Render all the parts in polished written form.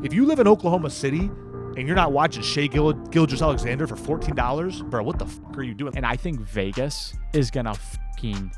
If you live in Oklahoma City and you're not watching Shea Gilgeous-Alexander for $14, bro, what the fuck are you doing? And I think Vegas is gonna fucking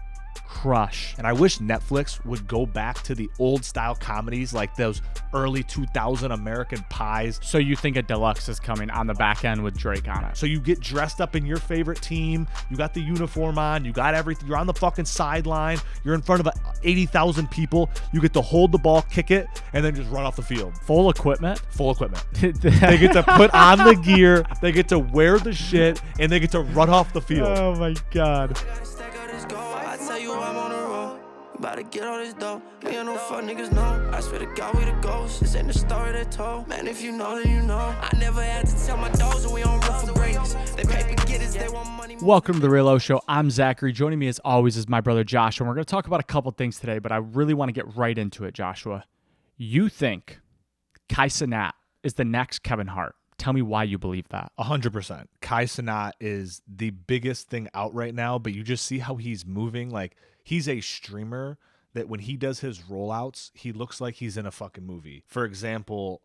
crush. And I wish Netflix would go back to the old style comedies like those early 2000 American Pies. So you think a deluxe is coming on the back end with Drake on it? So you get dressed up in your favorite team, you got the uniform on, you got everything, you're on the fucking sideline, you're in front of 80,000 people, you get to hold the ball, kick it, and then just run off the field. Full equipment? Full equipment. They get to put on the gear, they get to wear the shit, and they get to run off the field. Oh my God. About to get all this dough. Me and no fuck niggas know. I swear to God we the ghosts. This ain't the story they told. Man, if you know, then you know. I never had to tell my dogs that we on room for greatness. They paper getters, they want money. Welcome to The Real Oshow. I'm Zachary. Joining me as always is my brother Joshua. And we're going to talk about a couple things today, but I really want to get right into it, Joshua. You think Kai Cenat is the next Kevin Hart. Tell me why you believe that. 100%. Kai Cenat is the biggest thing out right now, but you just see how he's moving. Like, he's a streamer that when he does his rollouts, he looks like he's in a fucking movie. For example,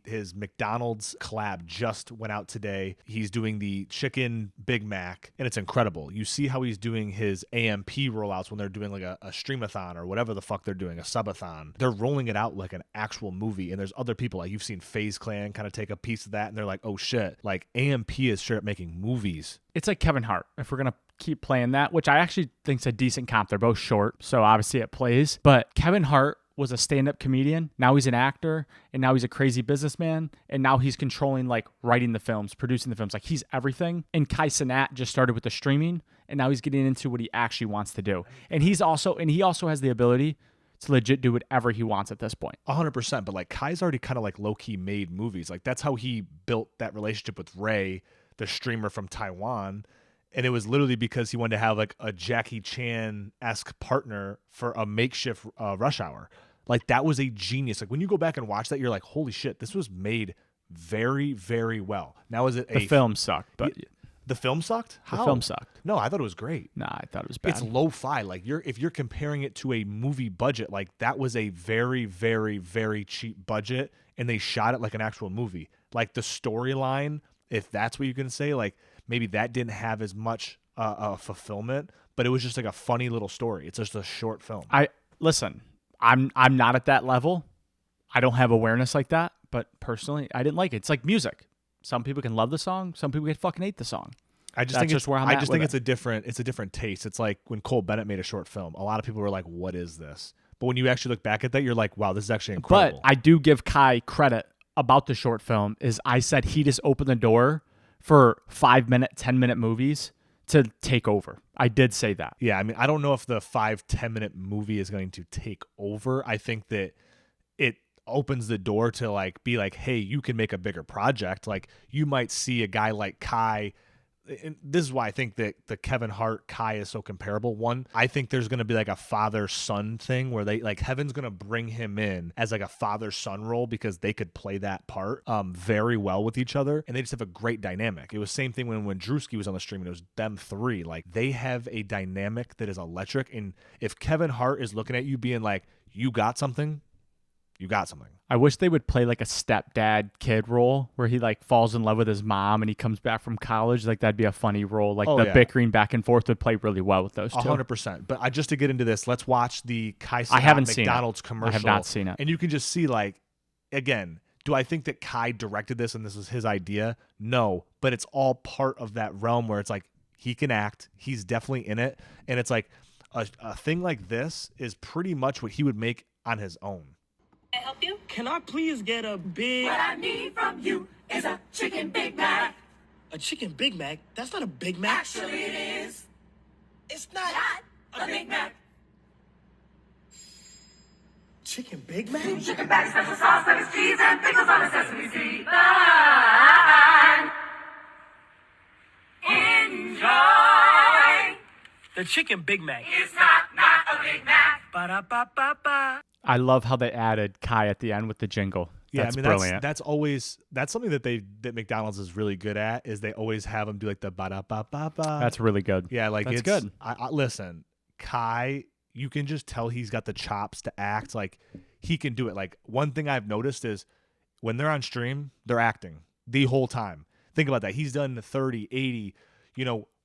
his McDonald's collab just went out today. He's doing the chicken Big Mac, and it's incredible. You see how he's doing his AMP rollouts when they're doing like a streamathon or whatever the fuck they're doing, a subathon. They're rolling it out like an actual movie, and there's other people, like you've seen FaZe Clan kind of take a piece of that, and they're like, oh shit, like AMP is straight up making movies. It's like Kevin Hart, if we're going to keep playing that, which I actually think is a decent comp. They're both short, so obviously it plays. But Kevin Hart was a stand-up comedian. Now he's an actor, and now he's a crazy businessman, and now he's controlling, like, writing the films, producing the films. Like, he's everything. And Kai Cenat just started with the streaming, and now he's getting into what he actually wants to do. And he also has the ability to legit do whatever he wants at this point. 100%. But, like, Kai's already kind of, like, low-key made movies. Like, that's how he built that relationship with Ray, the streamer from Taiwan. And it was literally because he wanted to have like a Jackie Chan-esque partner for a makeshift Rush Hour. Like, that was a genius. Like, when you go back and watch that, you're like, holy shit, this was made very, very well. Now, is it the film sucked, but the film sucked? How? The film sucked. No, I thought it was great. Nah, I thought it was bad. It's lo-fi. Like, if you're comparing it to a movie budget, like that was a very, very, very cheap budget, and they shot it like an actual movie. Like, the storyline, if that's what you can say, like, maybe that didn't have as much fulfillment, but it was just like a funny little story. It's just a short film. I'm not at that level. I don't have awareness like that, but personally, I didn't like it. It's like music. Some people can love the song. Some people can fucking hate the song. I just think it's a different taste. It's like when Cole Bennett made a short film. A lot of people were like, "What is this?" But when you actually look back at that, you're like, "Wow, this is actually incredible." But I do give Kai credit about the short film. Is I said he just opened the door for 5-minute, 10-minute movies to take over. I did say that. Yeah, I mean, I don't know if the 5-10 minute movie is going to take over. I think that it opens the door to like be like, hey, you can make a bigger project. Like, you might see a guy like Kai. And this is why I think that the Kevin Hart Kai is so comparable. One, I think there's going to be like a father-son thing where they like Heaven's going to bring him in as like a father-son role because they could play that part very well with each other, and they just have a great dynamic. It was same thing when Drewski was on the stream and it was them three. Like, they have a dynamic that is electric, and if Kevin Hart is looking at you being like, you got something, you got something. I wish they would play like a stepdad kid role where he like falls in love with his mom and he comes back from college. Like, that'd be a funny role. Like, bickering back and forth would play really well with those two. 100%. But just to get into this, let's watch the Kai Cenat I haven't McDonald's seen it. commercial. I have not seen it. And you can just see, like, again, do I think that Kai directed this and this was his idea? No. But it's all part of that realm where it's like, he can act. He's definitely in it. And it's like a thing like this is pretty much what he would make on his own. Can I help you? Can I please get a big... What I need from you is a chicken Big Mac. A chicken Big Mac? That's not a Big Mac. Actually, it is. It's not... Not a Big Mac. Chicken Big Mac? Chicken back, special sauce, lettuce, cheese, and pickles on a sesame seed bun. Enjoy. The chicken Big Mac. It's not a Big Mac. Ba-da-ba-ba-ba. I love how they added Kai at the end with the jingle. Yeah, that's brilliant. That's That's something that McDonald's is really good at, is they always have them do like the ba-da-ba-ba-ba. That's really good. Yeah, like that's it's good. Listen, Kai, you can just tell he's got the chops to act. Like, he can do it. Like, one thing I've noticed is when they're on stream, they're acting the whole time. Think about that. He's done 30, 80,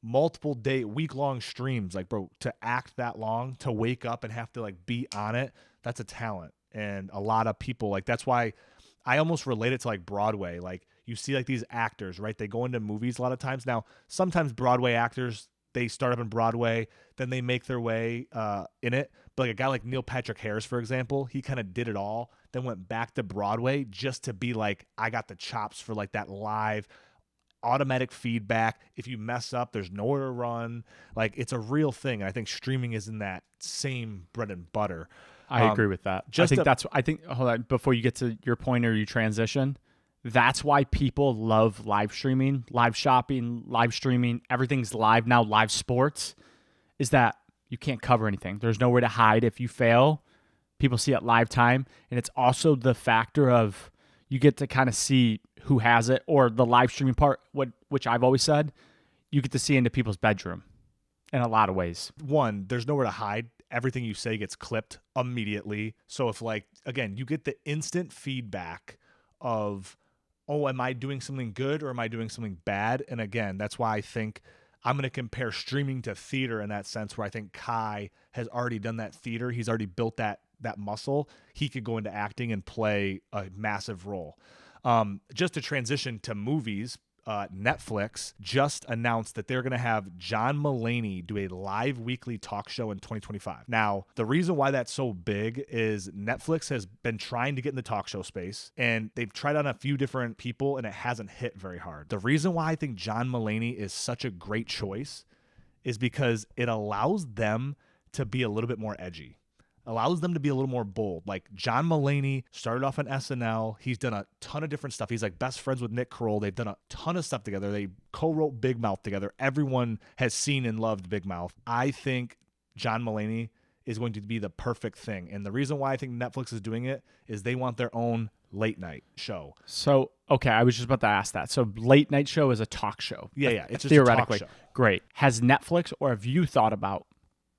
multiple day, week-long streams. Like, bro, to act that long, to wake up and have to, like, be on it, that's a talent. And a lot of people, like, that's why I almost relate it to, like, Broadway. Like, you see, like, these actors, right? They go into movies a lot of times. Now, sometimes Broadway actors, they start up in Broadway, then they make their way in it. But like a guy like Neil Patrick Harris, for example, he kind of did it all, then went back to Broadway just to be like, I got the chops for like that live automatic feedback. If you mess up, there's nowhere to run. Like, it's a real thing. And I think streaming is in that same bread and butter. I agree with that. I think hold on, before you get to your point or you transition, that's why people love live streaming, live shopping, live streaming. Everything's live now, live sports, is that you can't cover anything. There's nowhere to hide. If you fail, people see it live time. And it's also the factor of you get to kind of see who has it, or the live streaming part, which I've always said, you get to see into people's bedroom in a lot of ways. One, there's nowhere to hide. Everything you say gets clipped immediately. So if, like, again, you get the instant feedback of, oh, am I doing something good or am I doing something bad? And again, that's why I think I'm going to compare streaming to theater in that sense, where I think Kai has already done that theater. He's already built that muscle. He could go into acting and play a massive role. Just to transition to movies, Netflix just announced that they're going to have John Mulaney do a live weekly talk show in 2025. Now, the reason why that's so big is Netflix has been trying to get in the talk show space, and they've tried on a few different people, and it hasn't hit very hard. The reason why I think John Mulaney is such a great choice is because it allows them to be a little bit more edgy. Allows them to be a little more bold. Like, John Mulaney started off on SNL. He's done a ton of different stuff. He's like best friends with Nick Kroll. They've done a ton of stuff together. They co-wrote Big Mouth together. Everyone has seen and loved Big Mouth. I think John Mulaney is going to be the perfect thing. And the reason why I think Netflix is doing it is they want their own late night show. So, okay, I was just about to ask that. So late night show is a talk show. Yeah. It's just theoretically a talk show. Great. Has Netflix, or have you thought about,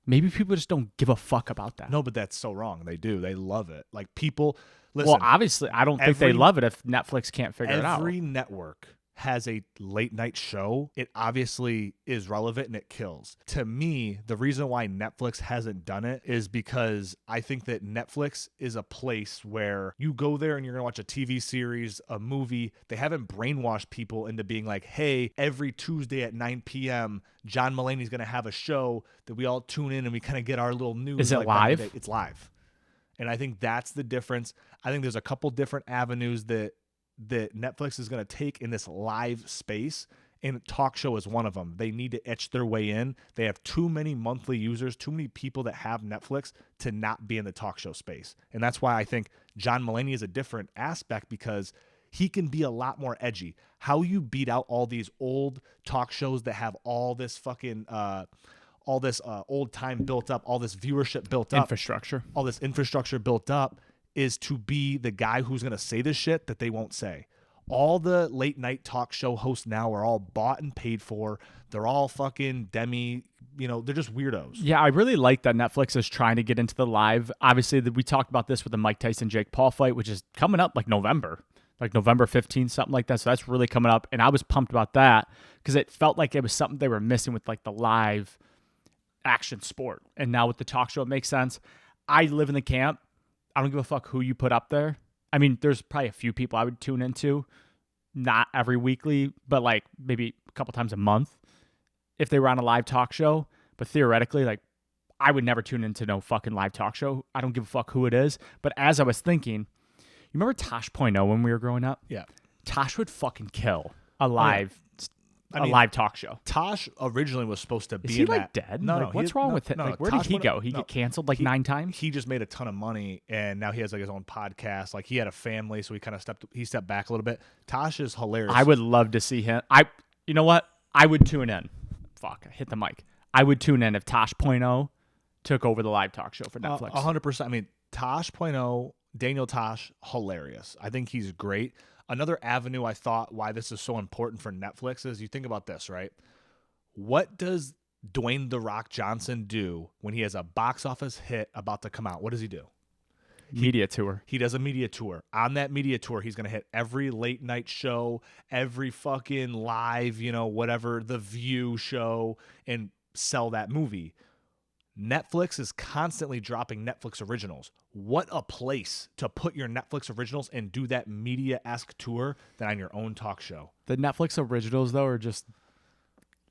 maybe people just don't give a fuck about that? No, but that's so wrong. They do. They love it. Like, people, listen. Well, obviously, I don't think they love it if Netflix can't figure it out. Every network has a late night show. It obviously is relevant and it kills. To me, the reason why Netflix hasn't done it is because I think that Netflix is a place where you go there and you're going to watch a TV series, a movie. They haven't brainwashed people into being like, hey, every Tuesday at 9 p.m., John Mulaney's going to have a show that we all tune in and we kind of get our little news. Is it live? It's live. And I think that's the difference. I think there's a couple different avenues that Netflix is going to take in this live space, and talk show is one of them. They need to etch their way in. They have too many monthly users, too many people that have Netflix to not be in the talk show space. And that's why I think John Mulaney is a different aspect, because he can be a lot more edgy. How you beat out all these old talk shows that have all this fucking old time built up, all this viewership built up, all this infrastructure built up, is to be the guy who's going to say the shit that they won't say. All the late night talk show hosts now are all bought and paid for. They're all fucking they're just weirdos. Yeah, I really like that Netflix is trying to get into the live. Obviously, we talked about this with the Mike Tyson-Jake Paul fight, which is coming up like November 15th, something like that. So that's really coming up. And I was pumped about that because it felt like it was something they were missing with like the live action sport. And now with the talk show, it makes sense. I live in the camp. I don't give a fuck who you put up there. I mean, there's probably a few people I would tune into, not every weekly, but like maybe a couple times a month if they were on a live talk show. But theoretically, like, I would never tune into no fucking live talk show. I don't give a fuck who it is. But as I was thinking, you remember Tosh.0 when we were growing up? Yeah. Tosh would fucking kill a live live talk show. Tosh originally was supposed to be Is he in like that. dead? No, like, what's wrong with him? Like, where did he go? He get canceled like 9 times? He just made a ton of money, and now he has like his own podcast. Like, he had a family, so he kind of stepped back a little bit. Tosh is hilarious. I would love to see him. You know what? I would tune in. Fuck, I hit the mic. I would tune in if Tosh.0 took over the live talk show for Netflix. 100%. I mean, Tosh.0, Daniel Tosh, hilarious. I think he's great. Another avenue I thought why this is so important for Netflix is, you think about this, right? What does Dwayne "The Rock" Johnson do when he has a box office hit about to come out? What does he do? Media tour. He does a media tour. On that media tour, he's going to hit every late night show, every fucking live, whatever, The View show, and sell that movie. Netflix is constantly dropping Netflix originals. What a place to put your Netflix originals and do that media-esque tour than on your own talk show. The Netflix originals, though, are just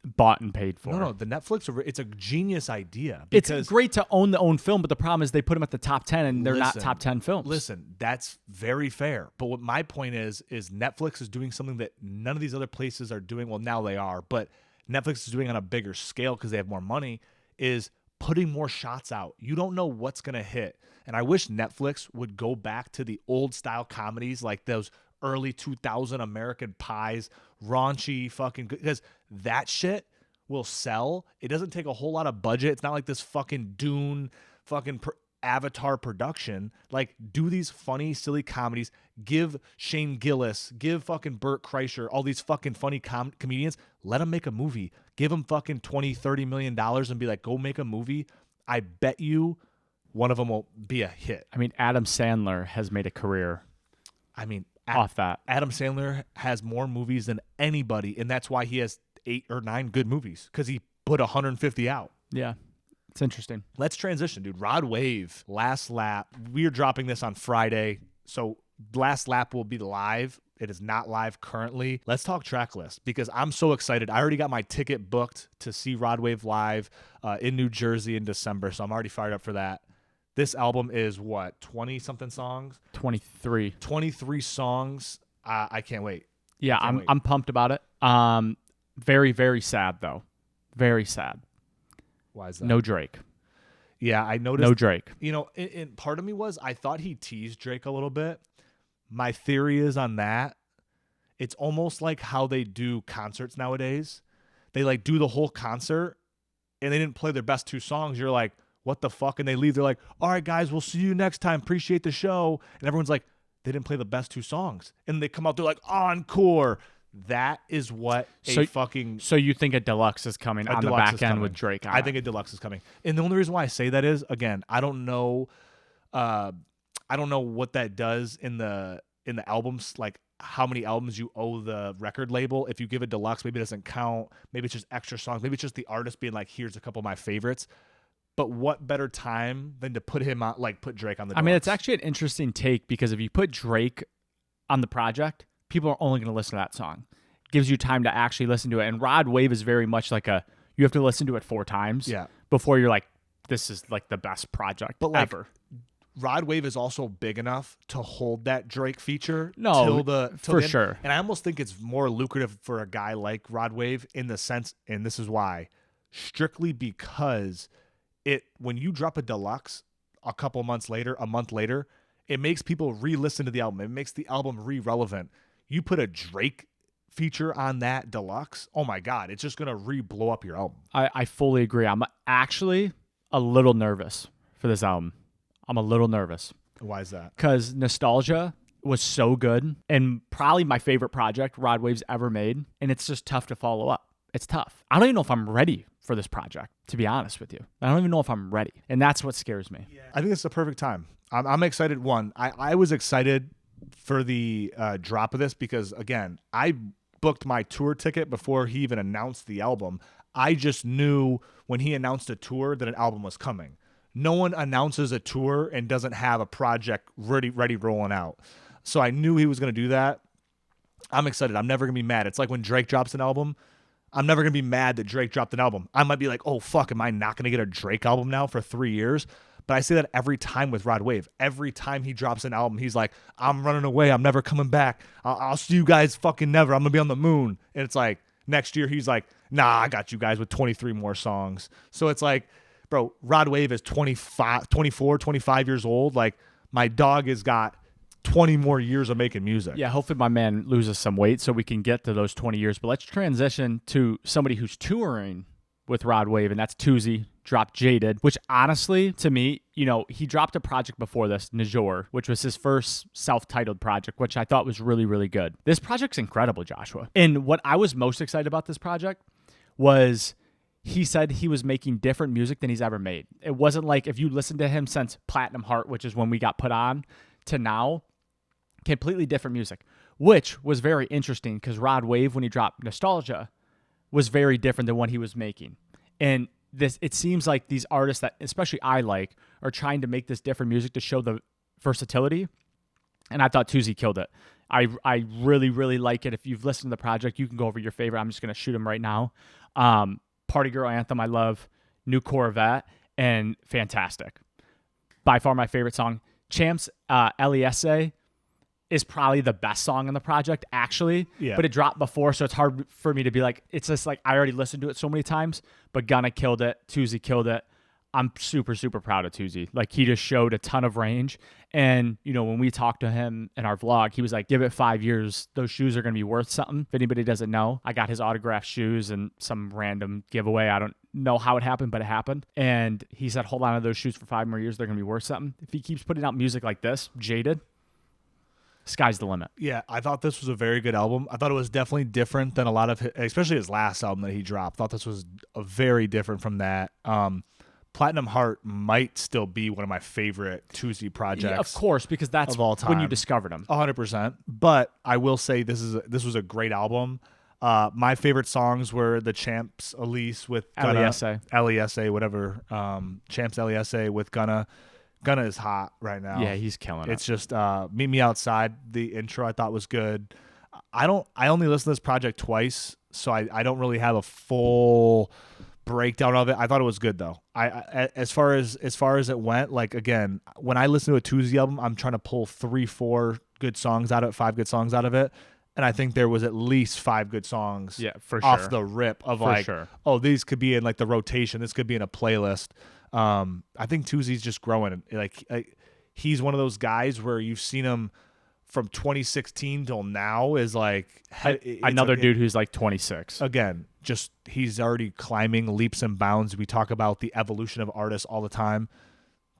bought and paid for. No, the Netflix, it's a genius idea. It's great to own the own film, but the problem is they put them at the top 10 and they're not top 10 films. Listen, that's very fair. But what my point is Netflix is doing something that none of these other places are doing. Well, now they are, but Netflix is doing on a bigger scale because they have more money, is putting more shots out. You don't know what's going to hit. And I wish Netflix would go back to the old style comedies like those early 2000 American Pies, raunchy fucking, because that shit will sell. It doesn't take a whole lot of budget. It's not like this fucking Dune fucking Avatar production. Like, do these funny, silly comedies. Give Shane Gillis, give fucking Burt Kreischer, all these fucking funny comedians. Let them make a movie. Give them fucking $20-30 million and be like, go make a movie. I bet you one of them will be a hit. I mean, Adam Sandler has made a career. Off that. Adam Sandler has more movies than anybody, and that's why he has 8 or 9 good movies, because he put 150 out. Yeah. It's interesting. Let's transition, dude. Rod Wave, Last Lap. We're dropping this on Friday, so Last Lap will be live. It is not live currently. Let's talk Tracklist, because I'm so excited. I already got my ticket booked to see Rod Wave live in New Jersey in December, so I'm already fired up for that. This album is what, 20-something songs? 23. 23 songs. I can't wait. Yeah, I'm pumped about it. Very, very sad, though. Very sad. Why is that? No Drake. Yeah, I noticed. No Drake. And part of me was, I thought he teased Drake a little bit. My theory is on that, it's almost like how they do concerts nowadays. They like do the whole concert, and they didn't play their best 2 songs. You're like, what the fuck? And they leave. They're like, all right, guys, we'll see you next time. Appreciate the show. And everyone's like, they didn't play the best 2 songs. And they come out, they're like, encore. That is what So you think a deluxe is coming on the back end with Drake on I think a deluxe is coming. And the only reason why I say that is, again, I don't know what that does in the albums, like how many albums you owe the record label. If you give a deluxe, maybe it doesn't count. Maybe it's just extra songs. Maybe it's just the artist being like, here's a couple of my favorites. But what better time than to put him on, like put Drake on the deluxe? I mean, it's actually an interesting take, because if you put Drake on the project, people are only going to listen to that song. It gives you time to actually listen to it. And Rod Wave is very much like you have to listen to it 4 times before you're like, this is like the best project ever. Rod Wave is also big enough to hold that Drake feature for sure. And I almost think it's more lucrative for a guy like Rod Wave in the sense, and this is why, strictly because when you drop a deluxe a month later, it makes people re-listen to the album. It makes the album re-relevant. You put a Drake feature on that deluxe, oh my God, it's just going to re-blow up your album. I fully agree. I'm actually a little nervous for this album. I'm a little nervous. Why is that? Because Nostalgia was so good and probably my favorite project Rod Wave's ever made, and it's just tough to follow up. It's tough. I don't even know if I'm ready for this project, to be honest with you. I don't even know if I'm ready, and that's what scares me. Yeah. I think it's the perfect time. I'm excited. I was excited for the drop of this because, again, I booked my tour ticket before he even announced the album. I just knew when he announced a tour that an album was coming. No one announces a tour and doesn't have a project ready rolling out. So I knew he was going to do that. I'm excited. I'm never going to be mad. It's like when Drake drops an album. I'm never going to be mad that Drake dropped an album. I might be like, oh, fuck, am I not going to get a Drake album now for 3 years? But I say that every time with Rod Wave. Every time he drops an album, he's like, I'm running away. I'm never coming back. I'll see you guys fucking never. I'm going to be on the moon. And it's like, next year, he's like, nah, I got you guys with 23 more songs. So it's like, bro, Rod Wave is 24, 25 years old. Like, my dog has got 20 more years of making music. Yeah, hopefully my man loses some weight so we can get to those 20 years. But let's transition to somebody who's touring with Rod Wave, and that's Toosii. Dropped Jaded, which honestly, to me, he dropped a project before this, Najor, which was his first self-titled project, which I thought was really, really good. This project's incredible, Joshua. And what I was most excited about this project was he said he was making different music than he's ever made. It wasn't like if you listen to him since Platinum Heart, which is when we got put on, to now, completely different music, which was very interesting because Rod Wave, when he dropped Nostalgia, was very different than what he was making. And it seems like these artists that, especially I like, are trying to make this different music to show the versatility. And I thought Toosii killed it. I really, really like it. If you've listened to the project, you can go over your favorite. I'm just going to shoot them right now. Party Girl Anthem, I love. New Corvette, and Fantastic. By far my favorite song. Champs, L.E.S.A. is probably the best song on the project, actually. Yeah. But it dropped before, so it's hard for me to be like, it's just like I already listened to it so many times, but Gunna killed it. Toosii killed it. I'm super, super proud of Toosii. Like, he just showed a ton of range. And, you know, when we talked to him in our vlog, he was like, give it 5 years. Those shoes are going to be worth something. If anybody doesn't know, I got his autographed shoes and some random giveaway. I don't know how it happened, but it happened. And he said, hold on to those shoes for 5 more years. They're going to be worth something. If he keeps putting out music like this, Jaded, sky's the limit. Yeah, I thought this was a very good album. I thought it was definitely different than a lot of especially his last album that he dropped. I thought this was a very different from that. Platinum Heart might still be one of my favorite Toosii projects. Yeah, of course, because that's of all time. when you discovered him. 100%. But I will say this was a great album. My favorite songs were the Champs Elise with Gunna, L.E.S.A., whatever. Champs L.E.S.A. with Gunna. Gunna is hot right now. Yeah, he's killing it. It's just Meet Me Outside. The intro I thought was good. I only listened to this project twice, so I don't really have a full breakdown of it. I thought it was good though. As far as it went, like, again, when I listen to a Toosii album, I'm trying to pull 3-4 good songs out of it, 5 good songs out of it. And I think there was at least 5 good songs off the rip of oh, these could be in like the rotation. This could be in a playlist. I think Toosii's just growing. Like he's one of those guys where you've seen him from 2016 till now is like another dude who's like 26. Again, just he's already climbing leaps and bounds. We talk about the evolution of artists all the time.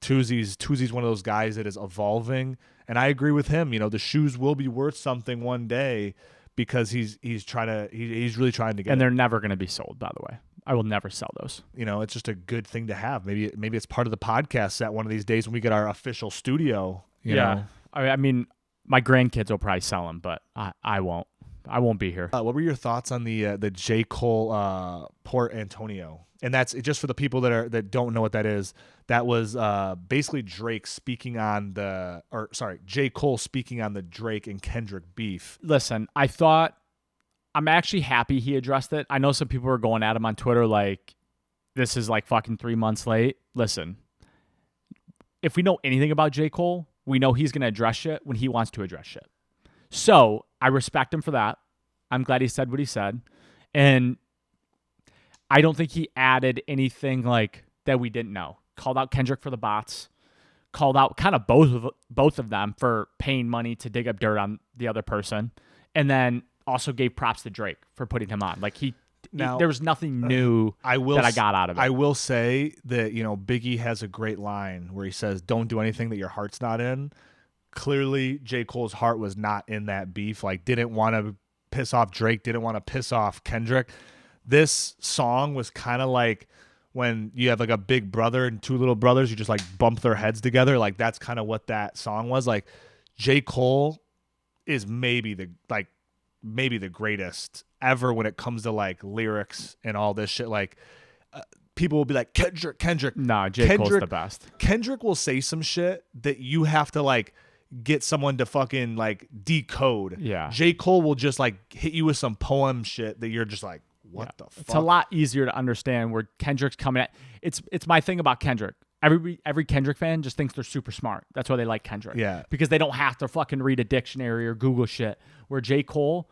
Toosie's one of those guys that is evolving, and I agree with him. You know, the shoes will be worth something one day because he's really trying to get. And they're never going to be sold, by the way. I will never sell those. You know, it's just a good thing to have. Maybe it's part of the podcast set one of these days when we get our official studio. You know? I mean, my grandkids will probably sell them, but I won't. I won't be here. What were your thoughts on the J. Cole Port Antonio? And that's just for the people that don't know what that is. That was basically Drake speaking on J. Cole speaking on the Drake and Kendrick beef. Listen, I'm actually happy he addressed it. I know some people were going at him on Twitter like, this is like fucking 3 months late. Listen, if we know anything about J. Cole, we know he's going to address shit when he wants to address shit. So I respect him for that. I'm glad he said what he said. And I don't think he added anything like that we didn't know. Called out Kendrick for the bots. Called out kind of both of them for paying money to dig up dirt on the other person. And then also gave props to Drake for putting him on. Like there was nothing new that I got out of it. I will say that, you know, Biggie has a great line where he says, don't do anything that your heart's not in. Clearly, J. Cole's heart was not in that beef. Like, didn't want to piss off Drake, didn't want to piss off Kendrick. This song was kind of like when you have like a big brother and 2 little brothers, you just like bump their heads together. Like, that's kind of what that song was. Like, J. Cole is maybe the greatest ever when it comes to like lyrics and all this shit. Like, people will be like, Kendrick. Nah, J. Cole's the best. Kendrick will say some shit that you have to like get someone to fucking like decode. Yeah. J. Cole will just like hit you with some poem shit that you're just like, what the fuck? It's a lot easier to understand where Kendrick's coming at. It's my thing about Kendrick. Every Kendrick fan just thinks they're super smart. That's why they like Kendrick. Yeah. Because they don't have to fucking read a dictionary or Google shit. Where J. Cole,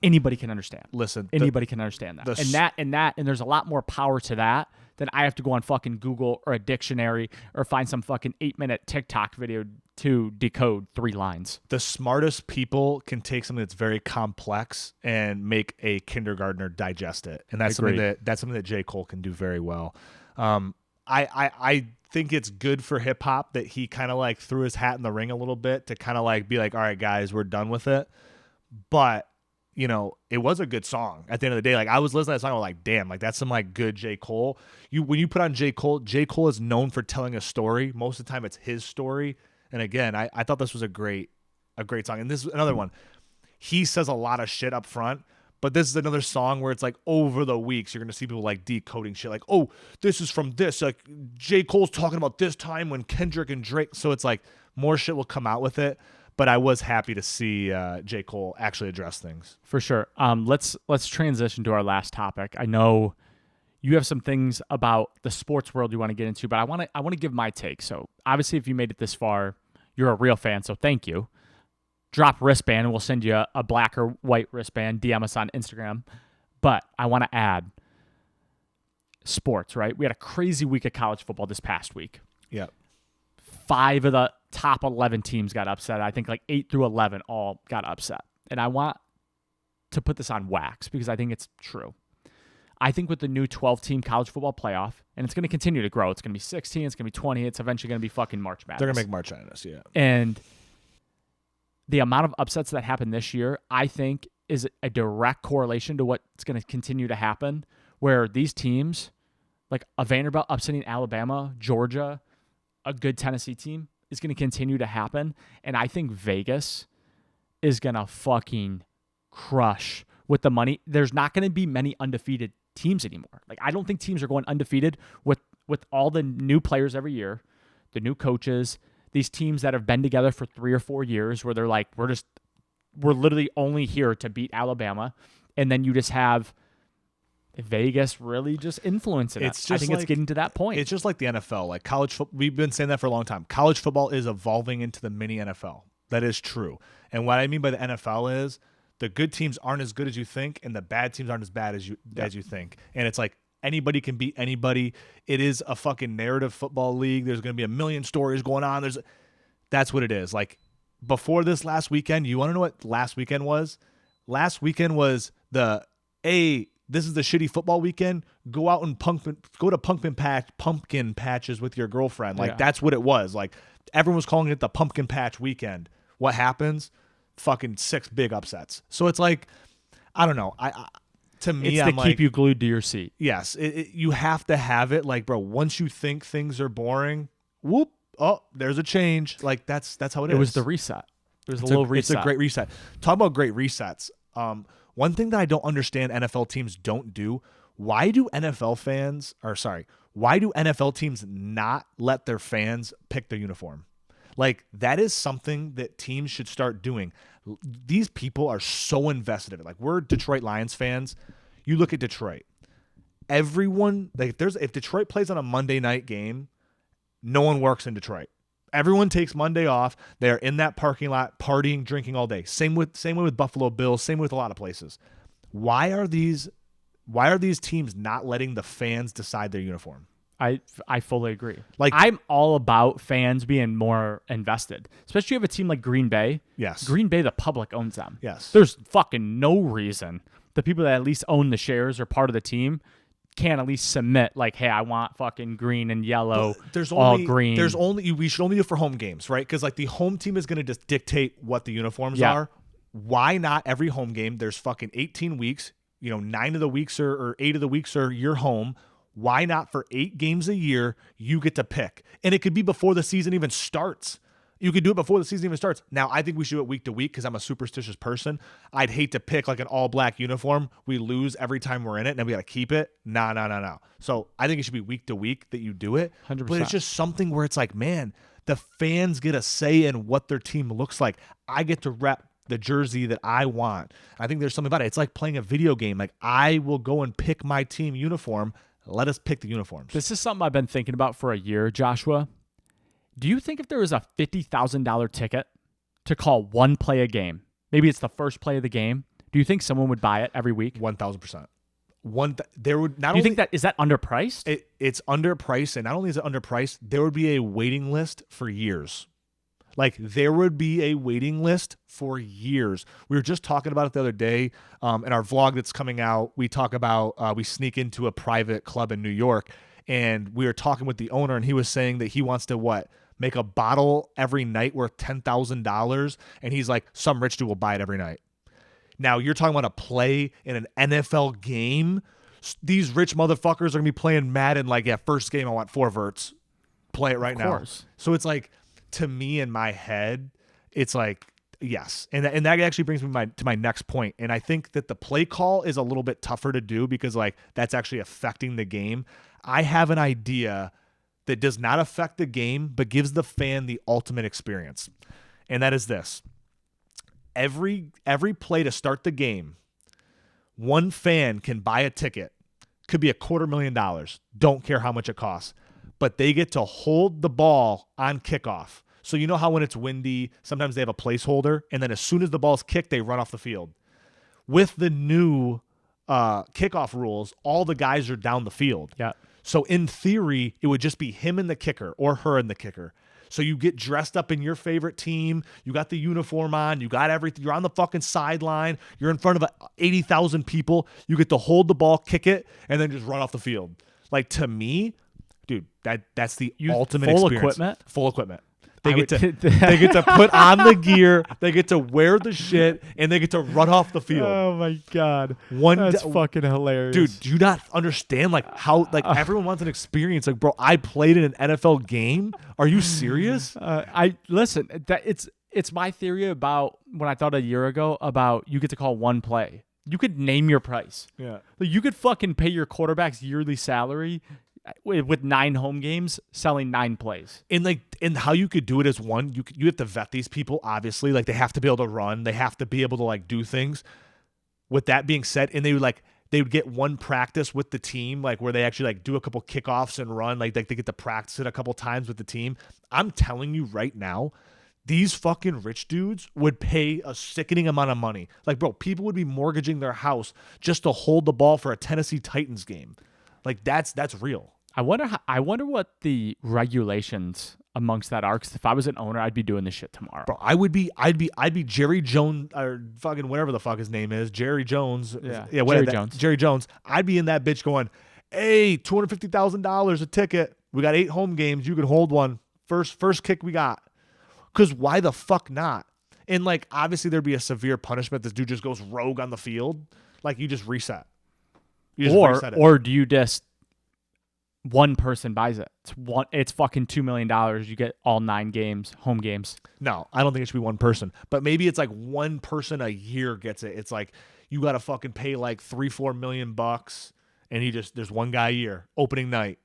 anybody can understand. Listen, anybody can understand that. And there's a lot more power to that than I have to go on fucking Google or a dictionary or find some fucking 8-minute TikTok video to decode 3 lines. The smartest people can take something that's very complex and make a kindergartner digest it. And that's something that J. Cole can do very well. I think it's good for hip hop that he kind of like threw his hat in the ring a little bit to kind of like be like, all right, guys, we're done with it. But it was a good song at the end of the day. Like, I was listening to that song, I was like, damn, like, that's some, like, good J. Cole. When you put on J. Cole is known for telling a story. Most of the time, it's his story. And again, I thought this was a great song. And this is another one. He says a lot of shit up front, but this is another song where it's like over the weeks, you're going to see people like decoding shit. Like, oh, this is from this. Like, J. Cole's talking about this time when Kendrick and Drake. So it's like more shit will come out with it. But I was happy to see J. Cole actually address things. For sure. Let's transition to our last topic. I know you have some things about the sports world you want to get into, but I want to give my take. So obviously, if you made it this far, you're a real fan. So thank you. Drop wristband, and we'll send you a black or white wristband. DM us on Instagram. But I want to add sports. Right? We had a crazy week of college football this past week. Yeah. 5 of the top 11 teams got upset. I think like 8 through 11 all got upset. And I want to put this on wax because I think it's true. I think with the new 12-team college football playoff, and it's going to continue to grow. It's going to be 16. It's going to be 20. It's eventually going to be fucking March Madness. They're going to make March Madness, yeah. And the amount of upsets that happened this year, I think, is a direct correlation to what's going to continue to happen, where these teams, like a Vanderbilt upsetting Alabama, Georgia, a good Tennessee team, is going to continue to happen. And I think Vegas is going to fucking crush with the money. There's not going to be many undefeated teams anymore. Like, I don't think teams are going undefeated with all the new players every year, the new coaches, these teams that have been together for 3 or 4 years where they're like, we're literally only here to beat Alabama. And then you just have Vegas really just influencing it. I think it's getting to that point. It's just like the NFL, like college football. We've been saying that for a long time. College football is evolving into the mini NFL. That is true. And what I mean by the NFL is the good teams aren't as good as you think, and the bad teams aren't as bad as you think. And it's like anybody can beat anybody. It is a fucking narrative football league. There's going to be a million stories going on. That's what it is. Like, before this last weekend, you want to know what last weekend was? Last weekend was this is the shitty football weekend. Go out and go to pumpkin patches with your girlfriend. Like, That's what it was. Like, everyone was calling it the pumpkin patch weekend. What happens? Fucking 6 big upsets. So it's like, I don't know. To me, it's to keep you glued to your seat. Yes, you have to have it. Like, bro, once you think things are boring, whoop, oh, there's a change. Like, that's how it is. It was the reset. It was a little reset. It's a great reset. Talk about great resets. One thing that I don't understand NFL teams don't do, why do NFL teams not let their fans pick their uniform? Like, that is something that teams should start doing. These people are so invested in it. Like, we're Detroit Lions fans. You look at Detroit. Everyone, like, if Detroit plays on a Monday night game, no one works in Detroit. Everyone takes Monday off. They're in that parking lot partying, drinking all day. Same way with Buffalo Bills. Same with a lot of places. Why are these teams not letting the fans decide their uniform? I fully agree. Like, I'm all about fans being more invested, especially if you have a team like Green Bay. Yes. Green Bay, the public owns them. Yes. There's fucking no reason the people that at least own the shares or part of the team can't at least submit, like, hey, I want fucking green and yellow, green. We should only do it for home games, right? Because, like, the home team is going to just dictate what the uniforms are. Why not every home game? There's fucking 18 weeks. 9 of the weeks or 8 of the weeks are your home. Why not for 8 games a year, you get to pick? And it could be before the season even starts. You could do it before the season even starts. Now, I think we should do it week to week because I'm a superstitious person. I'd hate to pick like an all-black uniform. We lose every time we're in it, and then we got to keep it. No. So I think it should be week to week that you do it. 100%. But it's just something where it's like, man, the fans get a say in what their team looks like. I get to rep the jersey that I want. I think there's something about it. It's like playing a video game. Like, I will go and pick my team uniform. Let us pick the uniforms. This is something I've been thinking about for a year, Joshua. Do you think if there was a $50,000 ticket to call one play a game, maybe it's the first play of the game, do you think someone would buy it every week? 1,000%. There would not. Do you think that is that underpriced? It's underpriced, and not only is it underpriced, there would be a waiting list for years. Like, there would be a waiting list for years. We were just talking about it the other day in our vlog that's coming out. We talk about we sneak into a private club in New York, and we were talking with the owner, and he was saying that he wants to make a bottle every night worth $10,000, and he's like, some rich dude will buy it every night. Now, you're talking about a play in an NFL game. These rich motherfuckers are going to be playing Madden like, yeah, first game I want 4 verts. Play it right now. So it's like, to me in my head, it's like, yes. And that actually brings me to my next point. And I think that the play call is a little bit tougher to do because like that's actually affecting the game. I have an idea that does not affect the game, but gives the fan the ultimate experience. And that is this. Every play to start the game, one fan can buy a ticket. Could be $250,000. Don't care how much it costs. But they get to hold the ball on kickoff. So you know how when it's windy, sometimes they have a placeholder, and then as soon as the ball's kicked, they run off the field. With the new kickoff rules, all the guys are down the field. Yeah. So in theory, it would just be him and the kicker or her and the kicker. So you get dressed up in your favorite team. You got the uniform on. You got everything. You're on the fucking sideline. You're in front of 80,000 people. You get to hold the ball, kick it, and then just run off the field. Like, to me, dude, that's the ultimate experience. Full equipment. They get to put on the gear, they get to wear the shit, and they get to run off the field. Oh my god, that's fucking hilarious, dude. Do you not understand like how like everyone wants an experience? Like, bro, I played in an NFL game. Are you serious? I listen. That it's my theory about when I thought a year ago about you get to call one play. You could name your price. Yeah, like, you could fucking pay your quarterback's yearly salary with 9 home games, selling 9 plays. And how you could do it is one, you have to vet these people, obviously. Like, they have to be able to run. They have to be able to, like, do things. With that being said, and they would get one practice with the team, like, where they actually, like, do a couple kickoffs and run. Like, they get to practice it a couple times with the team. I'm telling you right now, these fucking rich dudes would pay a sickening amount of money. Like, bro, people would be mortgaging their house just to hold the ball for a Tennessee Titans game. Like, that's real. I wonder what the regulations amongst that are. Because if I was an owner, I'd be doing this shit tomorrow. Bro, I'd be Jerry Jones or fucking whatever the fuck his name is, Jerry Jones. Yeah, whatever. Jerry Jones. I'd be in that bitch going, hey, $250,000 a ticket. We got 8 home games. You can hold one. First kick we got. Because why the fuck not? And like, obviously there'd be a severe punishment. This dude just goes rogue on the field. Like, you just reset. Or do you just one person buys it? It's fucking $2 million. You get all 9 games, home games. No, I don't think it should be one person. But maybe it's like one person a year gets it. It's like you got to fucking pay like $3-4 million, and there's one guy a year opening night.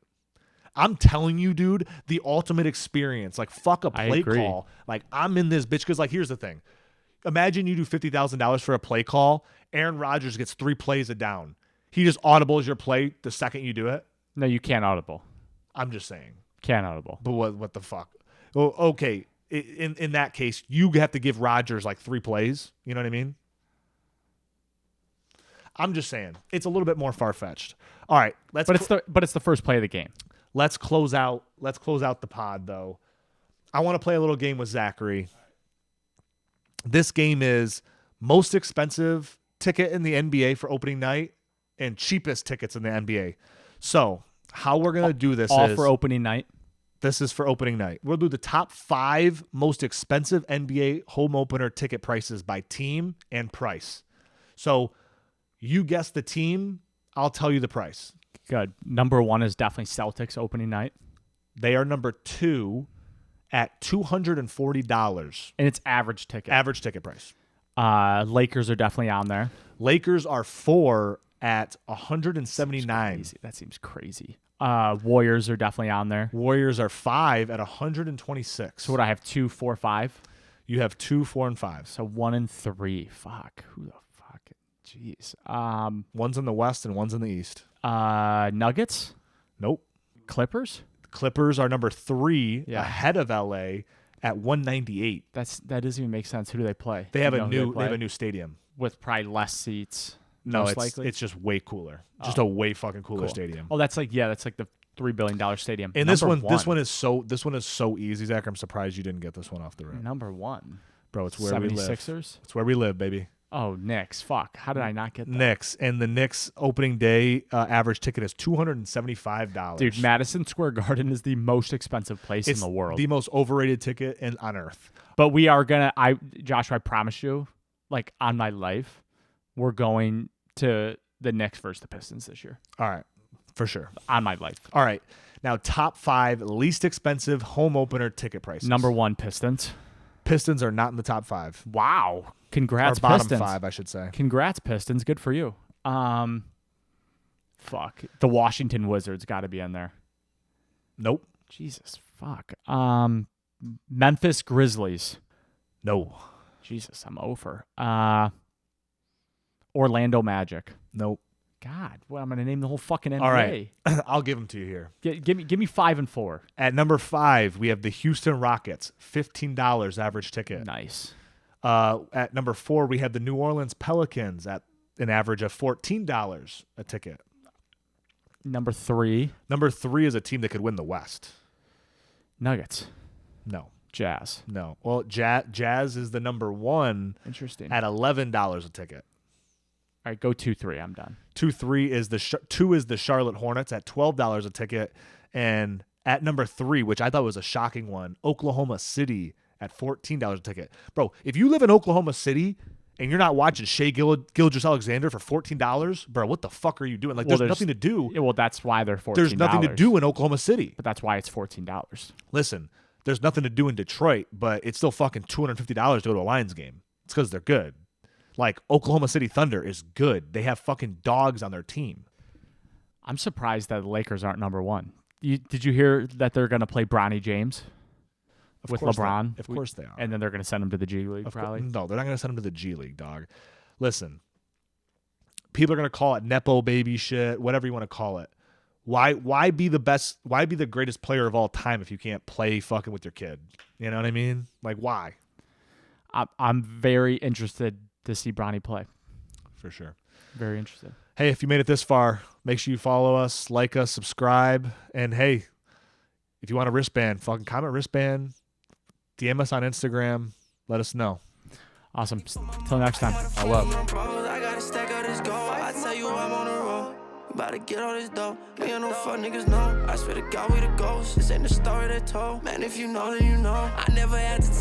I'm telling you, dude, the ultimate experience. Like, fuck a play call. Like, I'm in this bitch because, like, here's the thing. Imagine you do $50,000 for a play call. Aaron Rodgers gets 3 plays a down. He just audibles your play the second you do it. No, you can't audible. I'm just saying. Can't audible. But what the fuck? Well, okay. In that case, you have to give Rodgers like 3 plays. You know what I mean? I'm just saying. It's a little bit more far-fetched. All right. But it's the first play of the game. Let's close out the pod, though. I want to play a little game with Zachary. This game is most expensive ticket in the NBA for opening night and cheapest tickets in the NBA. So how we're going to do this is for opening night. This is for opening night. We'll do the top 5 most expensive NBA home opener ticket prices by team and price. So you guess the team, I'll tell you the price. Good. Number 1 is definitely Celtics opening night. They are number 2 at $240. And it's average ticket. Average ticket price. Lakers are definitely on there. Lakers are 4 at $179. That seems crazy. Warriors are definitely on there. Warriors are 5 at $126. So what, I have 2, 4, 5? You have 2, 4, and 5. So 1 and 3. Fuck. Who the fuck? Jeez. One's in the West and one's in the East. Nuggets? Nope. Clippers? Clippers are number 3 ahead of LA at $198. That doesn't even make sense. Who do they play? They have a new stadium with probably less seats. No, it's just way cooler. Just a way fucking cooler stadium. Oh, that's like the $3 billion stadium. And this one is so easy, Zach. I'm surprised you didn't get this one off the rip. Number 1, bro. It's where we live. 76ers. It's where we live, baby. Oh, Knicks. Fuck. How did I not get that? Knicks. And the Knicks opening day average ticket is $275. Dude, Madison Square Garden is the most expensive place in the world. The most overrated ticket on earth. But we are going to, Joshua, I promise you, like, on my life, we're going to the Knicks versus the Pistons this year. All right, for sure. On my life. All right. Now, top 5 least expensive home opener ticket prices. Number 1, Pistons. Pistons are not in the top 5. Wow. Congrats, or bottom Pistons. 5, I should say. Congrats, Pistons. Good for you. Fuck. The Washington Wizards got to be in there. Nope. Jesus. Fuck. Memphis Grizzlies. No. Jesus, I'm over. Orlando Magic. Nope. God, well, I'm going to name the whole fucking NBA. All right. I'll give them to you here. Give me 5 and 4. At number 5, we have the Houston Rockets, $15 average ticket. Nice. At number 4, we have the New Orleans Pelicans at an average of $14 a ticket. Number 3. Number 3 is a team that could win the West. Nuggets. No. Jazz. No. Well, Jazz is the number 1. Interesting. At $11 a ticket. All right, go 2-3. I'm done. 2-3 is the Charlotte Hornets at $12 a ticket, and at number 3, which I thought was a shocking one, Oklahoma City at $14 a ticket. Bro, if you live in Oklahoma City and you're not watching Shai Gilgeous-Alexander for $14, bro, what the fuck are you doing? Like, there's nothing to do. Yeah, well, that's why they're $14. There's nothing to do in Oklahoma City. But that's why it's $14. Listen, there's nothing to do in Detroit, but it's still fucking $250 to go to a Lions game. It's because they're good. Like, Oklahoma City Thunder is good. They have fucking dogs on their team. I'm surprised that the Lakers aren't number 1. Did you hear that they're going to play Bronny James with LeBron? Of course they are. And then they're going to send him to the G League, probably? No, they're not going to send him to the G League, dog. Listen, people are going to call it Nepo baby shit, whatever you want to call it. Why be the best? Why be the greatest player of all time if you can't play fucking with your kid? You know what I mean? Like, why? I'm very interested to see Bronny play. For sure. Very interested. Hey, if you made it this far, make sure you follow us, like us, subscribe. And hey, if you want a wristband, fucking comment wristband, DM us on Instagram, let us know. Awesome. Till next time. I love. I gotta stack out this gold. I tell you I'm on the road. About to get all this dough. Me and no fuck niggas know. I swear to God we the ghosts. This ain't the story they told. Man, if you know, then you know. I never had to